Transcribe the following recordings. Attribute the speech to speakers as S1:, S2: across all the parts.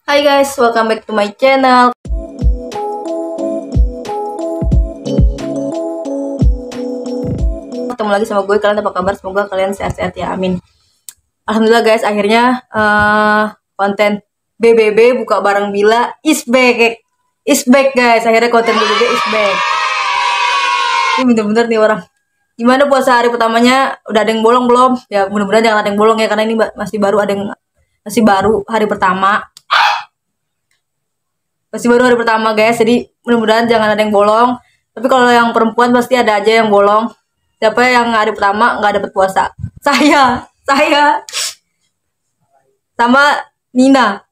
S1: Hai guys, welcome back to my channel. Ketemu lagi sama gue, kalian apa kabar? Semoga kalian sehat-sehat ya, amin. Alhamdulillah guys, akhirnya konten BBB buka bareng Bila is back. Is back guys, akhirnya konten BBB is back. Ini bener-bener nih orang. Gimana puasa hari pertamanya? Udah ada yang bolong belum? Ya mudah-mudahan jangan ada yang bolong ya, karena ini masih baru hari pertama. Masih baru hari pertama guys, jadi mudah-mudahan jangan ada yang bolong. Tapi kalau yang perempuan pasti ada aja yang bolong. Siapa yang hari pertama nggak dapet puasa? Saya sama Nina.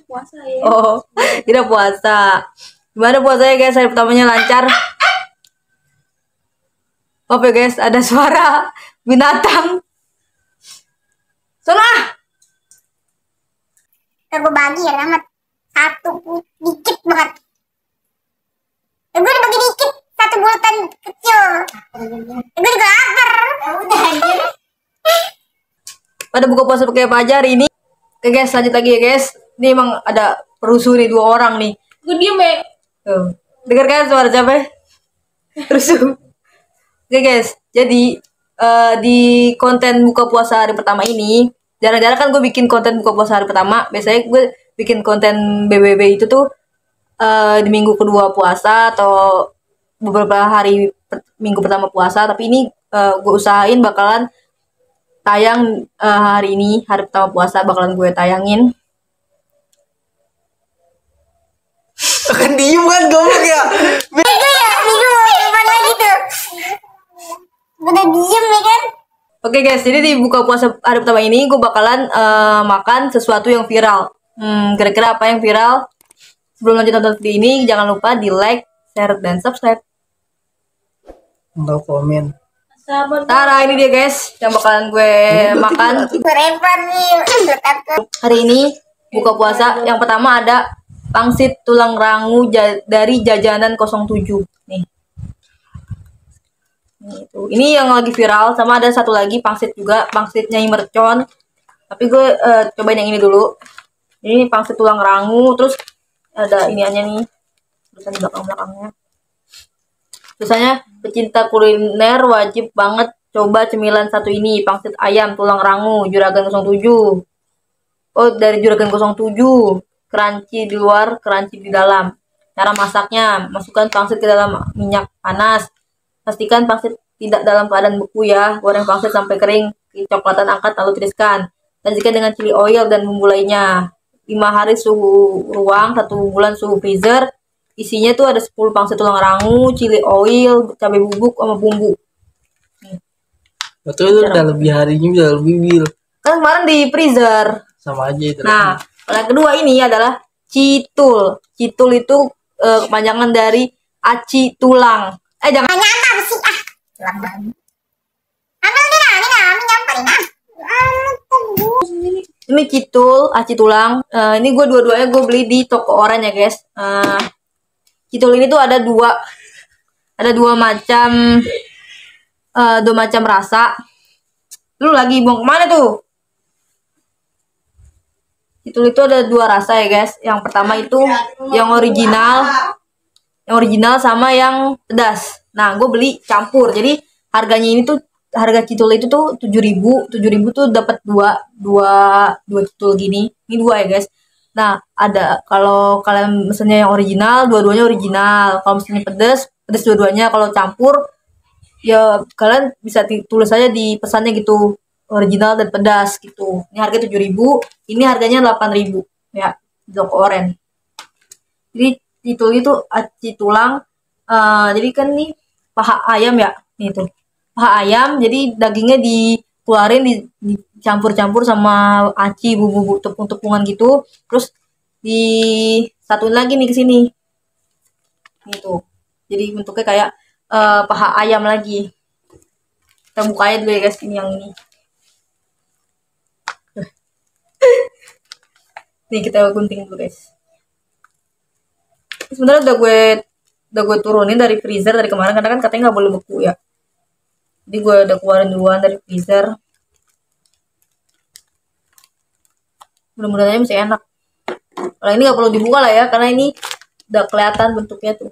S2: Puasa ya.
S1: Oh, tidak puasa. Gimana puasanya guys? Hari pertamanya lancar? Maaf ya guys, ada suara binatang. Sana.
S2: Gue bagi ya amat. Satu dikit banget. Gue dibagi dikit. Satu bulatan kecil. Gue juga lapar. Udah anjir.
S1: Pada buka puasa pakai apa aja hari ini? Oke guys, lanjut lagi ya guys. Ini emang ada perusuh nih, 2 orang nih.
S2: Gue diem ya.
S1: Tuh. Dengar kan suara siapa? Rusuh. Oke guys, jadi di konten buka puasa hari pertama ini, jarang-jarang kan gue bikin konten buka puasa hari pertama. Biasanya gue bikin konten BBB itu tuh di minggu kedua puasa atau beberapa hari minggu pertama puasa. Tapi ini gue usahain bakalan tayang hari ini, hari pertama puasa bakalan gue tayangin.
S3: Kan diem kan goblok ya.
S2: Udah diem ya kan.
S1: Oke guys, jadi di buka puasa hari pertama ini gue bakalan makan sesuatu yang viral. Kira-kira apa yang viral? Sebelum lanjut nonton video ini, jangan lupa di like, share, dan subscribe.
S3: No komen.
S2: Sabar.
S1: Tara, ini dia guys yang bakalan gue makan
S2: Berempar nih.
S1: hari ini. Buka puasa yang pertama ada pangsit tulang rangu dari Jajanan 07 nih. Ini yang lagi viral, sama ada satu lagi pangsit juga, pangsit Nyai Mercon. Tapi gue cobain yang ini dulu. Ini pangsit tulang rangu, terus ada iniannya nih, tulisan di belakang-belakangnya. Tulisannya, pecinta kuliner wajib banget coba cemilan satu ini, pangsit ayam tulang rangu Juragan 07. Oh, dari Juragan 07. Crunchy di luar, crunchy di dalam. Cara masaknya, masukkan pangsit ke dalam minyak panas. Pastikan pangsit tidak dalam keadaan beku ya. Goreng pangsit sampai kering, kecoklatan, angkat lalu tiriskan. Sajikan dengan chili oil dan bumbu lainnya. 5 hari suhu ruang, 1 bulan suhu freezer. Isinya tuh ada 10 pangsit tulang rangu, chili oil, cabai bubuk sama bumbu.
S3: Betul, itu udah lebih harinya, udah lebih bil.
S1: Kan kemarin di freezer.
S3: Sama aja itu.
S1: Nah, yang kedua ini adalah citul. Citul itu kepanjangan dari aci tulang. Jangan.
S2: Nyamper sih ah. Ambil nih nah, nyamper nah.
S1: Ini citul, aci tulang. Ini gue dua-duanya gue beli di toko Oren ya guys. Citul ini tuh ada dua macam, rasa. Lu lagi buang kemana tuh? Citul itu ada 2 rasa ya guys. Yang pertama itu yang original sama yang pedas. Nah, gue beli campur. Jadi harganya ini tuh, harga citul itu tuh 7.000 tuh dapat dua citul gini. Ini 2 ya guys. Nah, ada kalau kalian mesennya yang original, dua-duanya original. Kalau mesennya pedas dua-duanya. Kalau campur ya kalian bisa tulis aja di pesannya gitu, original dan pedas gitu. Ini harga 7.000, ini harganya 8.000 ya, di toko Oren. Jadi itu aci tulang. Jadi kan nih paha ayam ya, nih tuh paha ayam. Jadi dagingnya dikeluarin, dicampur-campur sama aci, bumbu tepung-tepungan gitu, terus disatuin lagi nih ke sini gitu. Jadi bentuknya kayak paha ayam lagi. Kita buka aja dulu ya guys, ini yang ini. Nih kita gunting dulu guys. Sebenarnya udah gue turunin dari freezer dari kemarin, karena kan katanya nggak boleh beku ya. Jadi gue udah keluarin duluan dari freezer. Mudah-mudahan masih enak. Kalau ini nggak perlu dibuka lah ya, karena ini udah kelihatan bentuknya tuh.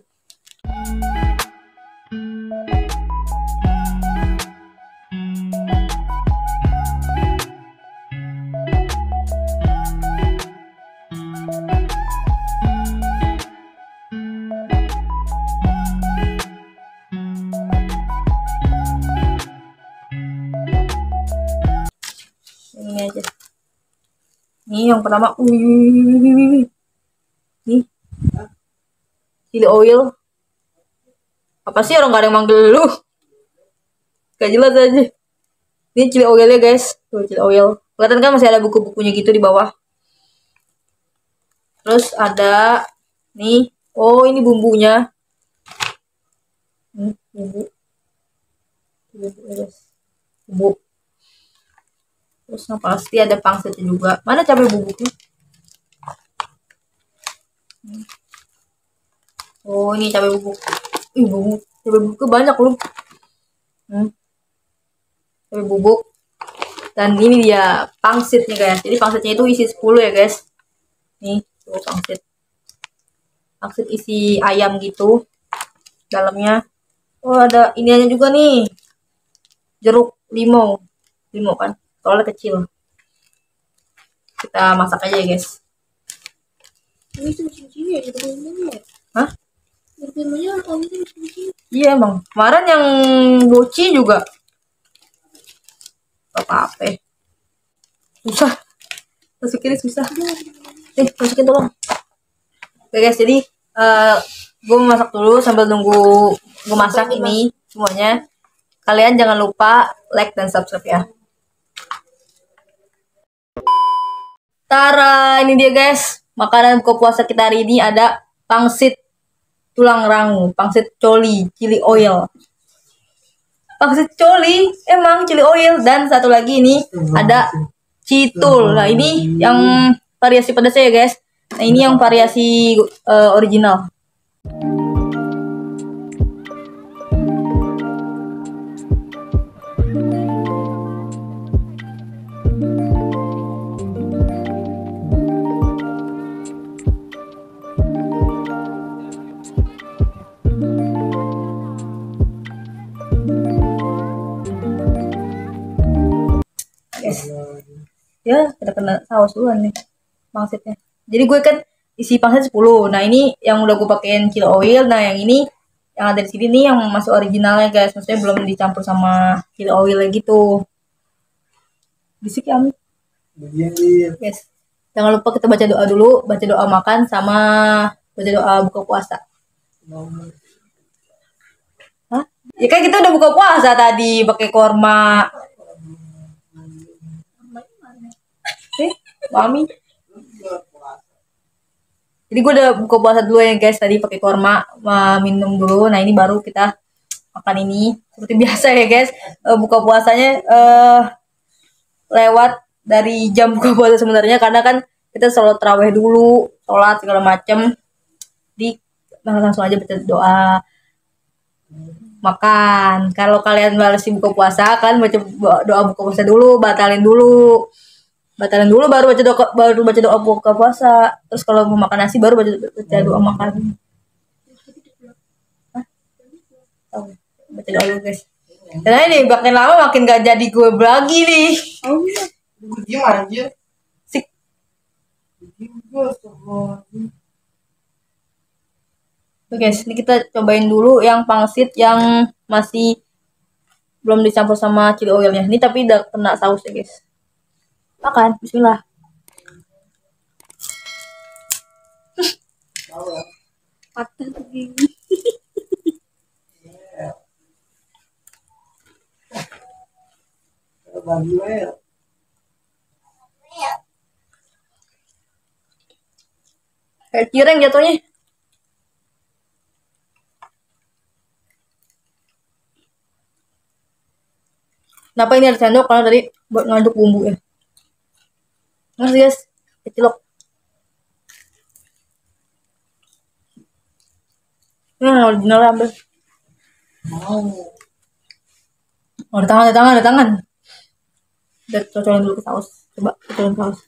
S1: Ini aja. Ini yang pertama, nih, chili oil. Apa sih orang gak ada yang manggil lu? Gak jelas aja. Ini chili oilnya guys, tuh chili oil. Kelihatan kan masih ada buku-bukunya gitu di bawah. Terus ada nih, oh ini bumbunya. Bumbu, guys, bumbu. Terus yang pasti ada pangsitnya juga. Mana cabai bubuknya? Oh ini cabai bubuk. Bubuk cabai bubuknya banyak loh. Cabai bubuk. Dan ini dia pangsitnya guys. Jadi pangsitnya itu isi 10 ya guys. Nih tuh pangsit. Pangsit isi ayam gitu. Dalamnya. Oh ada iniannya juga nih. Jeruk limau. Limau kan. Soalnya kecil. Kita masak aja ya guys.
S4: Ini cincin ya,
S1: Hah?
S4: Berfirmanya kalau itu cincin.
S1: Iya emang. Kemarin yang boci juga. Apa-apa. Susah. Masukinnya susah. Masukin tolong. Oke guys, jadi gue masak dulu sambil nunggu gue masak ini semuanya. Kalian jangan lupa like dan subscribe ya. Tara, ini dia guys. Makanan buka puasa kita hari ini ada pangsit tulang rangu, pangsit coli, chili oil. Pangsit coli, emang chili oil. Dan satu lagi ini ada citul. Nah ini yang variasi pedasnya ya guys. Nah ini yang variasi original. Ya kita kena saus duluan nih pangsitnya. Jadi gue kan isi pangsit 10. Nah ini yang udah gue pakein chili oil. Nah yang ini yang ada di sini nih yang masih originalnya guys. Maksudnya belum dicampur sama chili oilnya gitu. Bisik ya Ami. Yes. Jangan lupa kita baca doa dulu. Baca doa makan sama baca doa buka puasa. Hah? Ya kan kita udah buka puasa tadi pakai korma. Mami. Jadi gue udah buka puasa dulu ya guys. Tadi pakai korma, minum dulu. Nah ini baru kita makan ini. Seperti biasa ya guys. Buka puasanya lewat dari jam buka puasa sebenarnya. Karena kan kita selalu terawih dulu, sholat segala macem. Di langsung aja baca doa makan. Kalau kalian masih buka puasa kan baca doa buka puasa dulu, batalin dulu baru baca doa buka puasa. Terus kalau mau makan nasi baru baca doa makan. Oh, baca doa dulu guys. Karena ini makin lama makin gak jadi gue lagi nih.
S3: Gimana aja?
S1: Sik. Oke guys, ini kita cobain dulu yang pangsit yang masih belum dicampur sama chili oilnya. Ini tapi udah kena saus ya guys. Makan, bismillah.
S4: Patah tuh gini.
S1: Kayak cireng jatuhnya. Kenapa ini ada sendok? Karena tadi buat ngaduk bumbu ya. Ngerti guys, kecilok. Original ambil. Oh, ada tangan. Udah cocokin dulu ke saus. Coba cocokin saus.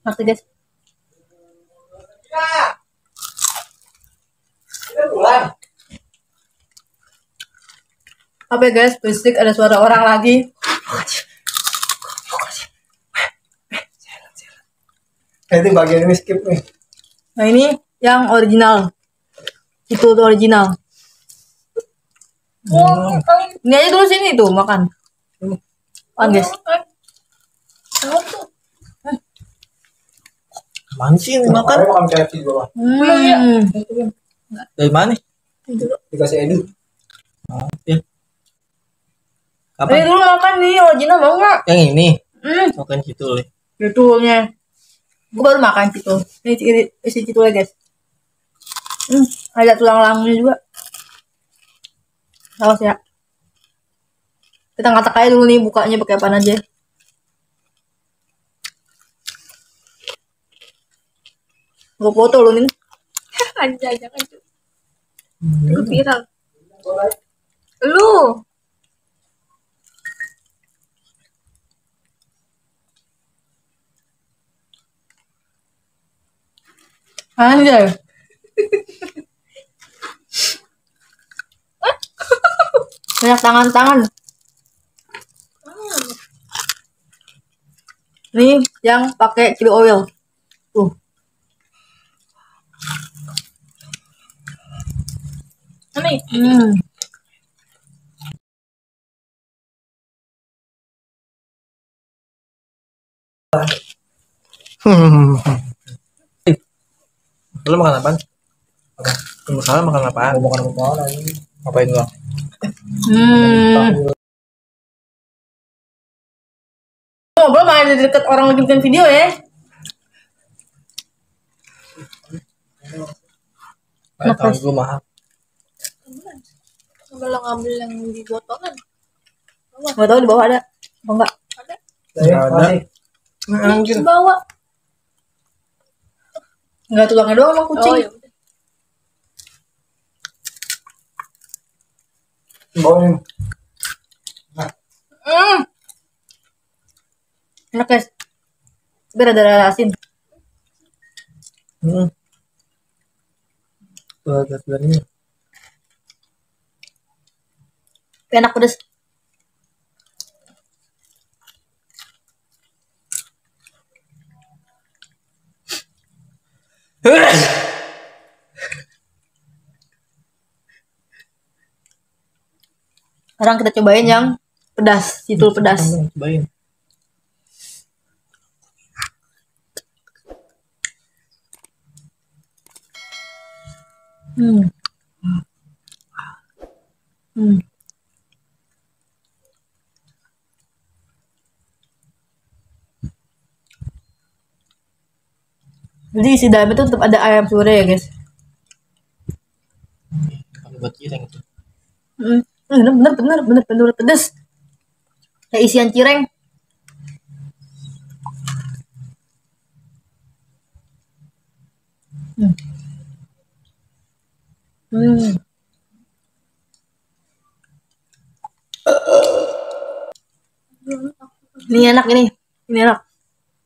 S1: Ngerti guys. Apa ya guys, berisik, ada suara orang lagi.
S3: Itu bagian ini skip nih.
S1: Nah ini yang original. Itu tuh original. Ini aja dulu sini tuh makan. Makan guys.
S5: Mana sih yang makan?
S3: Makan KFC di bawah.
S5: Dari mana?
S3: Dikasih Edu.
S5: Oh, ya.
S1: Ini
S5: Kapan?
S1: dulu makan nih original mau nggak?
S5: Yang ini.
S1: Hmm,
S5: Makan gitu nih.
S1: citulnya. Gue baru makan citul. Ini isi citulnya guys. Ada tulang langnya juga. Saus ya. Kita ngatak aja dulu nih bukanya pakai apa aja. Gue foto lu nih.
S4: Anjay, jangan cuy. Itu viral. Lu.
S1: Anjay. Banyak tangan-tangan. Nih yang pakai chili oil. Tuh.
S4: Nih.
S5: Lu makan apaan? Apa? Salah makan apaan?
S3: Mau makan apa lagi?
S5: Ngapain lu?
S1: Ngobrol malah di deket orang lagi bikin video ya.
S5: Tahu gue mahal.
S4: Ngambil yang di botolan.
S1: Nggak tahu di bawah ada apa enggak.
S5: Ada.
S4: Di bawah.
S1: Enggak tulangnya doang sama kucing.
S4: Oh ya udah.
S3: Bawain.
S1: Enak guys. Biar ada asin.
S5: Tuh agak ini.
S1: Enak pedes. Sekarang kita cobain yang pedas, citul pedas.
S5: Cobain.
S1: Hmm. Hmm. Jadi isi dalam itu tetap ada ayam suwir ya guys.
S5: Kalau buat cireng itu.
S1: Bener pedes. Kayak isian cireng. Ini enak ini enak.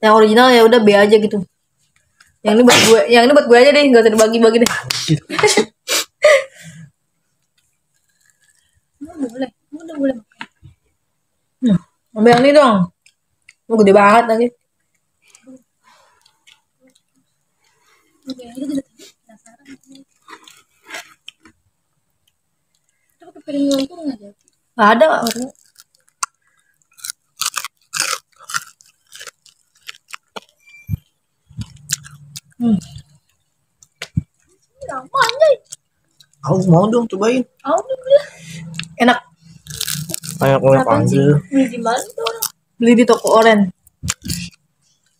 S1: Yang original ya udah B aja gitu. Yang ini buat gue aja deh, nggak usah dibagi-bagi deh.
S4: Udah boleh.
S1: Ambil yang ini dong. Lu gede banget lagi.
S4: Oke, itu udah penasaran. Itu pakai piring lontong aja.
S1: Nggak ada nggak?
S4: Lama anjay.
S5: Aku mau dong cobain.
S4: Alhamdulillah.
S1: Enak.
S5: Kayak orang panggil.
S4: Beli di mana tuh orang?
S1: Beli di toko oren.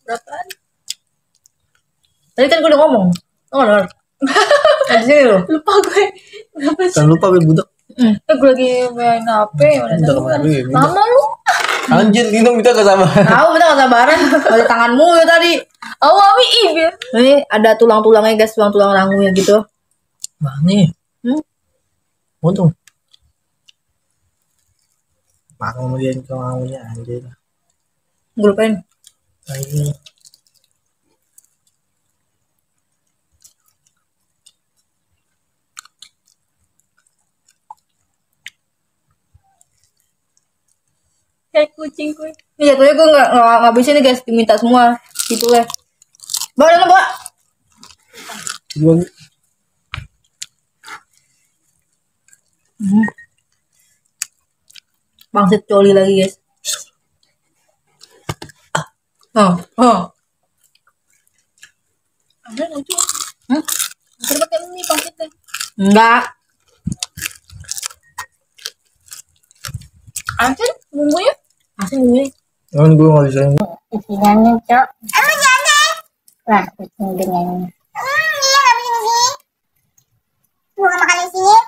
S4: Berapaan?
S1: Tadi kan gue udah ngomong. Oh, Lord. Di sini loh.
S4: Lupa gue. Kenapa sih?
S5: Jangan lupa gue budak.
S4: Gue lagi main HP.
S5: Udah kemana gue?
S4: Lama lu.
S5: Anjir, Dino minta ke sama.
S1: Tahu kita nggak sabaran. Ada tanganmu ya tadi.
S4: Awawi ibir.
S1: Ini ada tulang-tulangnya guys, tulang-tulang rangunya gitu.
S5: Mana? Untung. Makan kemudian ke maunya anjir.
S1: Gue lupain.
S5: Nah ini.
S4: Kayak kucing gue.
S1: Ini jatuhnya gue nggak bisa nih guys, diminta semua gitu lah. Bawa dong bawa.
S5: Gua
S1: Bangsit coli lagi guys. Oh.
S4: Ada lucu.
S1: Hmm?
S4: Bisa pakai ini paketnya.
S1: Enggak.
S4: Asin bumbunya.
S1: Asin gue.
S5: kan gue nggak bisa ini.
S2: Isinya cok. Emang jangan. Wah, kucing dengan. Iya nggak bisa sih. Gue nggak makan isinya.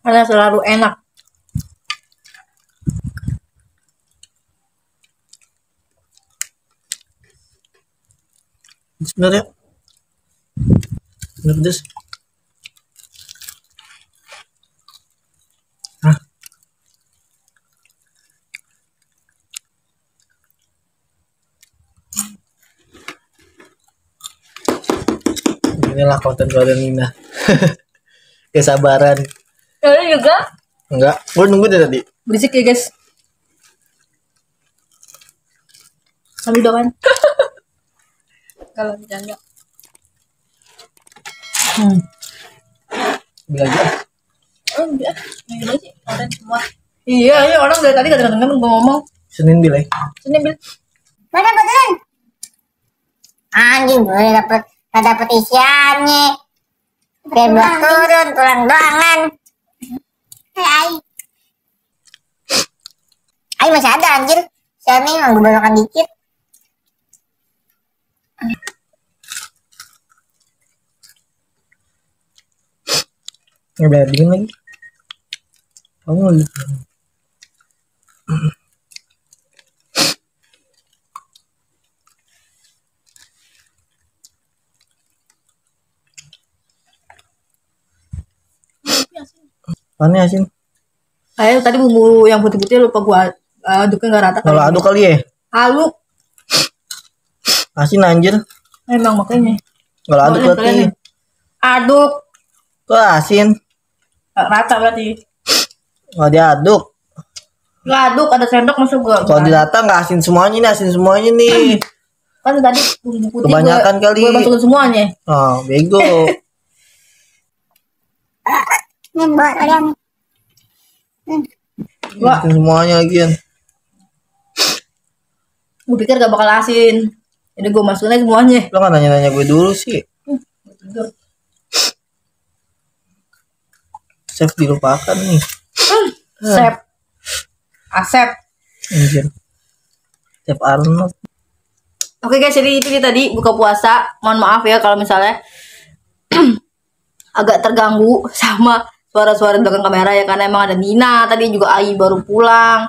S1: Karena selalu enak.
S5: Sebenarnya bener pedes. Inilah konten-konten Nina. Kesabaran.
S4: Ada juga.
S5: Enggak, gue nunggu dari tadi.
S1: Berisik ya guys. Sambil doang.
S4: Kalau bercanda.
S5: Bila aja.
S4: Oh enggak. Yang ini sih orang semua.
S1: Iya, ini orang dari tadi kadang-kadang gue ngomong.
S5: Senin Bil.
S4: Sini bil.
S2: Mana betulan? Anjing gue dapet isiannya. Gue buat turun tulang doangan. Ai masih ada anjir. Siapa yang gue belokan dikit.
S5: Udah dingin lagi. Kamu lagi. Mana asin?
S1: Kayak tadi bumbu yang putih-putih lupa gue aduknya nggak rata.
S5: Kalau aduk kali ya.
S1: Aduk.
S5: Asin anjir.
S1: Emang makanya.
S5: Kalau aduk
S1: Boleh,
S5: berarti.
S1: boleh. Aduk.
S5: Kok asin?
S1: Nggak rata berarti.
S5: Kalau diaduk.
S1: Nggak aduk, ada sendok masuk gue.
S5: Kalau dirata nggak asin semuanya nih, asin semuanya nih.
S1: Kan tadi bumbu putih
S5: Kebanyakan kali.
S1: gue masukin semuanya.
S5: Oh, bego.
S2: Nih buat kalian.
S1: Wah,
S5: Asin semuanya lagi kan.
S1: gue pikir gak bakal asin. Jadi gue masukin aja semuanya.
S5: Lo kan nanya-nanya gue dulu sih. Chef dilupakan nih.
S1: Sep. Asep.
S5: Anjir. Chef Arnold.
S1: Oke guys, jadi itu dia tadi buka puasa. Mohon maaf ya kalau misalnya agak terganggu sama suara-suara di belakang kamera ya, karena emang ada Nina tadi, juga Ai baru pulang.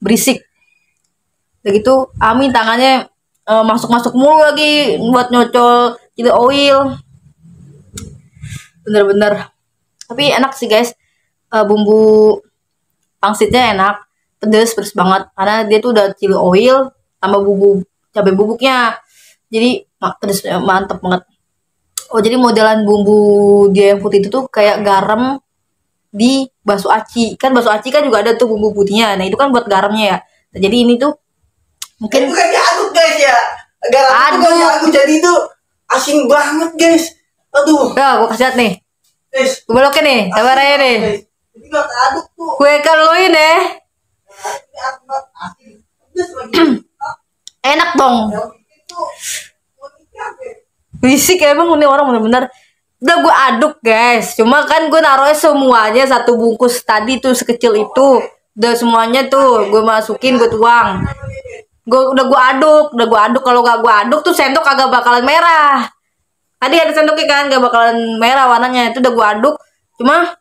S1: Berisik. Begitu Ami tangannya masuk-masuk mulu lagi buat nyocol chili oil. Bener-bener. Tapi enak sih guys. Bumbu pangsitnya enak, pedes banget karena dia tuh udah chili oil tambah bumbu cabai bubuknya, jadi pedes mantep banget. Oh, jadi modelan bumbu dia yang putih itu tuh kayak garam di bakso aci. Kan bakso aci kan juga ada tuh bumbu putihnya, nah itu kan buat garamnya ya. Nah, jadi ini tuh mungkin
S5: Bukan diaduk guys ya. Garam itu kan diaduk, jadi itu asin banget guys. Aduh.
S1: udah gue kasih liat nih,
S5: Guys.
S1: gue belokin nih, sabar aja nih,
S5: Jadi gak aduk tuh.
S1: gue keluin ya.
S5: Asin. Pedes lagi.
S1: Enak dong.
S5: Yang bikin tuh
S1: Berisik ya, emang ini orang bener-bener. Udah gue aduk guys, cuma kan gue naruhnya semuanya satu bungkus tadi tuh sekecil itu, udah semuanya tuh gue masukin, gue tuang, udah gue aduk. Kalau gak gue aduk tuh sendok agak bakalan merah. Tadi ada sendoknya kan gak bakalan merah warnanya, itu udah gue aduk. Cuma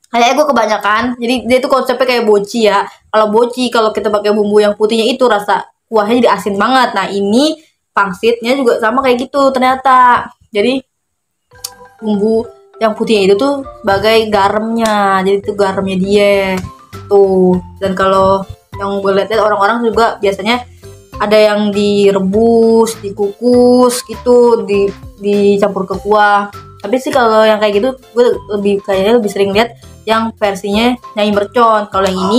S1: kayaknya gue kebanyakan, jadi dia tuh konsepnya kayak boci ya. Kalau boci, kalau kita pakai bumbu yang putihnya itu rasa kuahnya jadi asin banget. Nah ini pangsitnya juga sama kayak gitu ternyata. Jadi bumbu yang putihnya itu tuh sebagai garamnya, jadi itu garamnya dia tuh. Dan kalau yang gue lihat orang-orang juga biasanya ada yang direbus, dikukus gitu, dicampur ke kuah. Tapi sih kalau yang kayak gitu gue kayaknya lebih sering lihat yang versinya Nyai Mercon. Kalau yang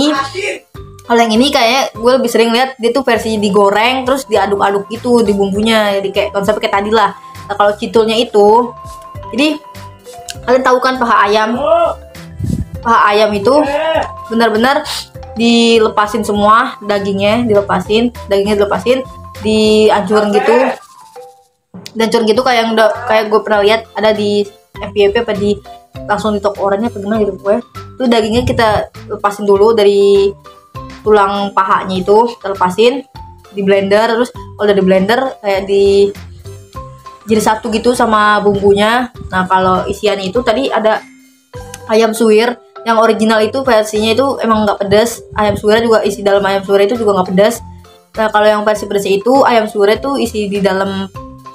S1: ini kayak gue lebih sering lihat dia tuh versi digoreng terus diaduk-aduk gitu di bumbunya, jadi kayak konsepnya kayak tadi lah. Nah kalau citulnya itu, jadi kalian tahu kan paha ayam itu benar-benar dilepasin semua, dagingnya dilepasin, dihancurin gitu kayak yang kayak gue pernah lihat ada di FYP apa di langsung di toko oranye apa gimana gitu gue. Itu dagingnya kita lepasin dulu dari tulang pahanya, itu kita lepasin di blender, terus kalau udah di blender kayak jadi satu gitu sama bumbunya. Nah kalau isiannya itu tadi ada ayam suwir yang original, itu versinya itu emang nggak pedas. Ayam suwirnya juga, isi dalam ayam suwir itu juga nggak pedas. Nah kalau yang versi pedasnya itu ayam suwir itu isi di dalam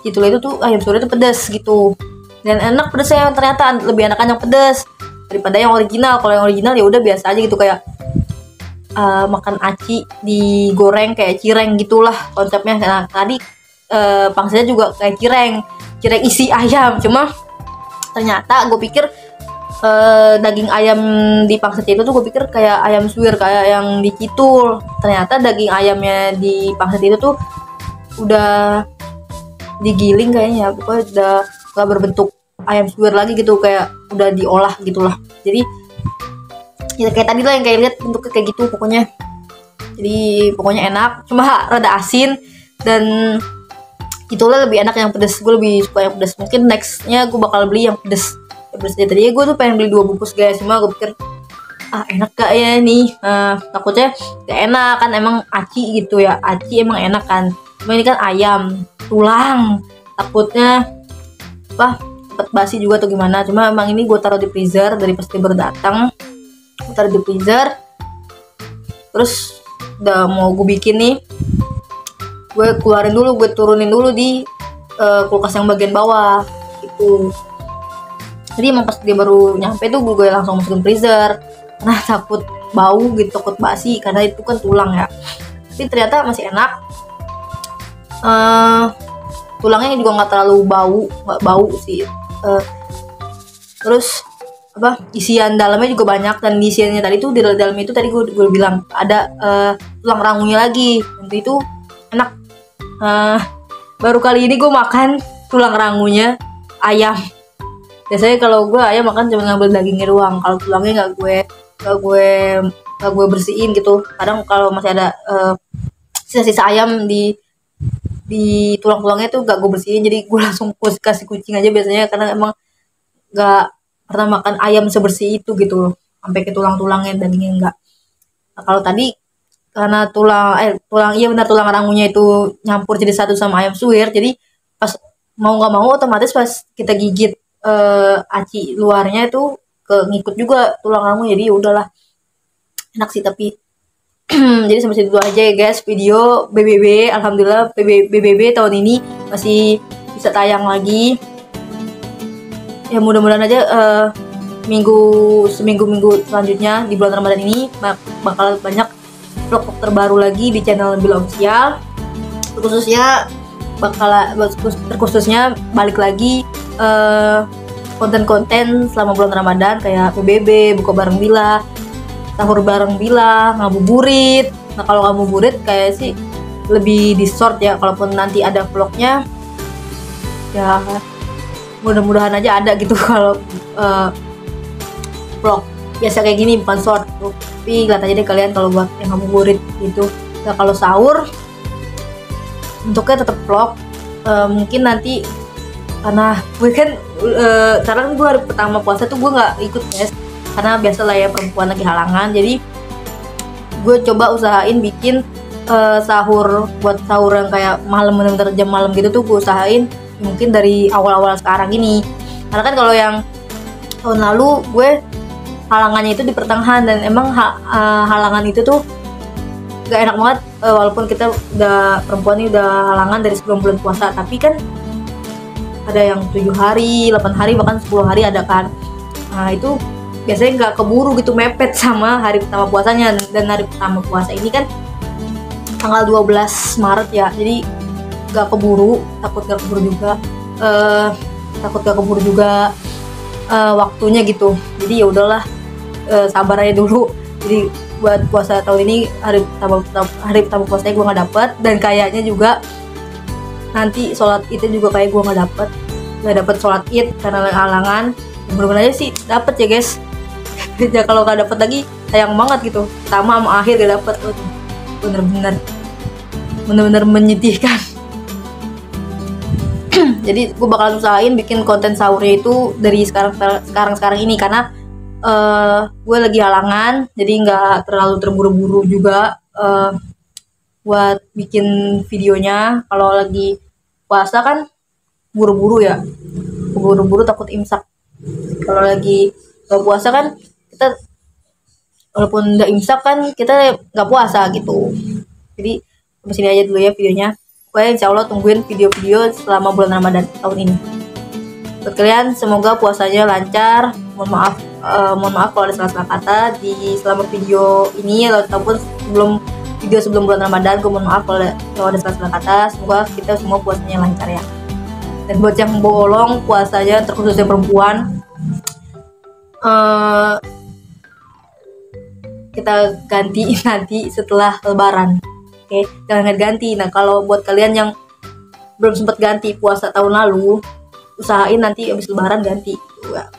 S1: itu tuh ayam suwir itu pedas gitu, dan enak pedasnya. Ternyata lebih enakan yang pedas daripada yang original. Kalau yang original ya udah biasa aja gitu, kayak makan aci digoreng kayak cireng gitulah konsepnya. Nah tadi pangsitnya juga kayak cireng isi ayam, cuma ternyata gue pikir daging ayam di pangsit itu tuh gue pikir kayak ayam suwir, kayak yang dicitul. Ternyata daging ayamnya di pangsit itu tuh udah digiling kayaknya, pokoknya udah gak berbentuk ayam suwir lagi gitu, kayak udah diolah gitulah. Jadi ya kayak tadi lah yang kayak lihat bentuknya kayak gitu pokoknya. Jadi pokoknya enak, cuma rada asin, dan itulah lebih enak yang pedas. Gue lebih suka yang pedas. Mungkin nextnya gue bakal beli yang pedas. Tadinya gue tuh pengen beli 2 bungkus guys, cuma gue pikir enak gak ya nih, takutnya gak enak kan, emang aci gitu ya, aci emang enak kan, cuma ini kan ayam tulang, takutnya cepet basi juga atau gimana. Cuma emang ini gue taruh di freezer dari pas dia baru datang, gue taruh di freezer. Terus udah mau gue bikin nih, gue keluarin dulu, gue turunin dulu di kulkas yang bagian bawah gitu. Jadi emang pas dia baru nyampe tuh gue langsung masukin freezer, karena takut bau gitu, takut basi karena itu kan tulang ya. Tapi ternyata masih enak. Tulangnya juga nggak terlalu nggak bau sih. Terus isian dalamnya juga banyak, dan isiannya tadi tuh di dalam itu tadi gue bilang ada tulang rangunya lagi, dan itu enak. Baru kali ini gue makan tulang rangunya ayam. Biasanya kalau gue ayam makan cuma ngambil dagingnya doang, kalau tulangnya nggak gue bersihin gitu. Kadang kalau masih ada sisa-sisa ayam di tulang-tulangnya tuh gak gue bersihin, jadi gue langsung kasih kucing aja biasanya, karena emang gak pernah makan ayam sebersih itu gitu, sampai ke tulang-tulangnya, dagingnya enggak. Nah, kalau tadi karena tulang rangunya itu nyampur jadi satu sama ayam suwir, jadi pas mau nggak mau otomatis pas kita gigit aci luarnya itu ngikut juga tulang rangu, jadi udahlah enak sih. Tapi jadi sampai situ aja ya guys video BBB. Alhamdulillah BBB tahun ini masih bisa tayang lagi ya, mudah-mudahan aja seminggu selanjutnya di bulan Ramadan ini bakal banyak vlog terbaru lagi di channel Nabila Official. Terkhususnya balik lagi konten-konten selama bulan Ramadan kayak PBB, buka bareng Bila, sahur bareng Bila, ngabuburit. Nah kalau ngabuburit kayak sih lebih di short ya, kalaupun nanti ada vlognya ya mudah-mudahan aja ada gitu. Kalau vlog biasa kayak gini bukan short tuh, tapi lihat aja deh kalian kalau buat yang ngabuburit gitu. Nah kalau sahur bentuknya tetap vlog. Mungkin nanti karena gue kan sekarang gue hari pertama puasa tuh gue nggak ikut guys, karena biasalah ya perempuan lagi halangan. Jadi gue coba usahain bikin sahur yang kayak malam, bener-bener jam malam gitu tuh gue usahain mungkin dari awal-awal sekarang ini. Karena kan kalau yang tahun lalu gue halangannya itu di pertengahan, dan emang halangan itu tuh gak enak banget. Walaupun kita perempuan ini udah halangan dari sebelum bulan puasa, tapi kan ada yang 7 hari, 8 hari, bahkan 10 hari ada kan. Nah itu biasanya nggak keburu gitu, mepet sama hari pertama puasanya. Dan hari pertama puasa ini kan tanggal 12 Maret ya, jadi nggak keburu, takut nggak keburu juga waktunya gitu. Jadi ya udahlah, sabar aja dulu. Jadi buat puasa tahun ini hari pertama puasanya gue nggak dapet, dan kayaknya juga nanti sholat id juga kayak gue nggak dapet sholat id karena halangan. Mudah-mudahan aja sih dapet ya guys. Ya kalau nggak dapet lagi sayang banget gitu, sama akhir gak dapet. Bener-bener menyedihkan. Jadi gue bakal usahain bikin konten sahurnya itu dari sekarang ini, karena gue lagi halangan, jadi nggak terlalu terburu-buru juga buat bikin videonya. Kalau lagi puasa kan buru-buru takut imsak. Kalau lagi nggak puasa kan kita walaupun udah imsak kan kita nggak puasa gitu. Jadi sampai sini aja dulu ya videonya. Pokoknya insya Allah tungguin video-video selama bulan Ramadan tahun ini. Buat kalian semoga puasanya lancar. Mohon maaf kalau ada salah-salah kata di selama video ini ataupun sebelum bulan Ramadan. Gue mohon maaf kalau ada salah-salah kata. Semoga kita semua puasanya lancar ya. Dan buat yang bolong puasanya, terkhususnya perempuan, kita ganti nanti setelah Lebaran. Oke, jangan ganti. Nah, kalau buat kalian yang belum sempat ganti puasa tahun lalu, usahain nanti habis Lebaran ganti.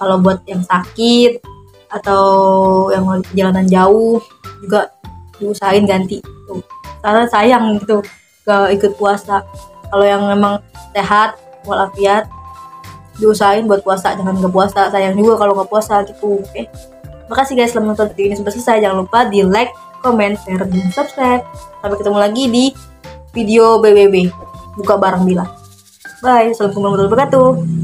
S1: Kalau buat yang sakit atau yang lagi perjalanan jauh juga diusahain ganti. Tuh. Karena sayang gitu gak ikut puasa. Kalau yang memang sehat walafiat, diusahain buat puasa, jangan nggak puasa. Sayang juga kalau nggak puasa gitu. Oke. Makasih guys telah menonton video ini sampai selesai. Jangan lupa di like, comment, share, dan subscribe. Sampai ketemu lagi di video BBB buka barang Bila. Bye. Assalamualaikum warahmatullahi wabarakatuh.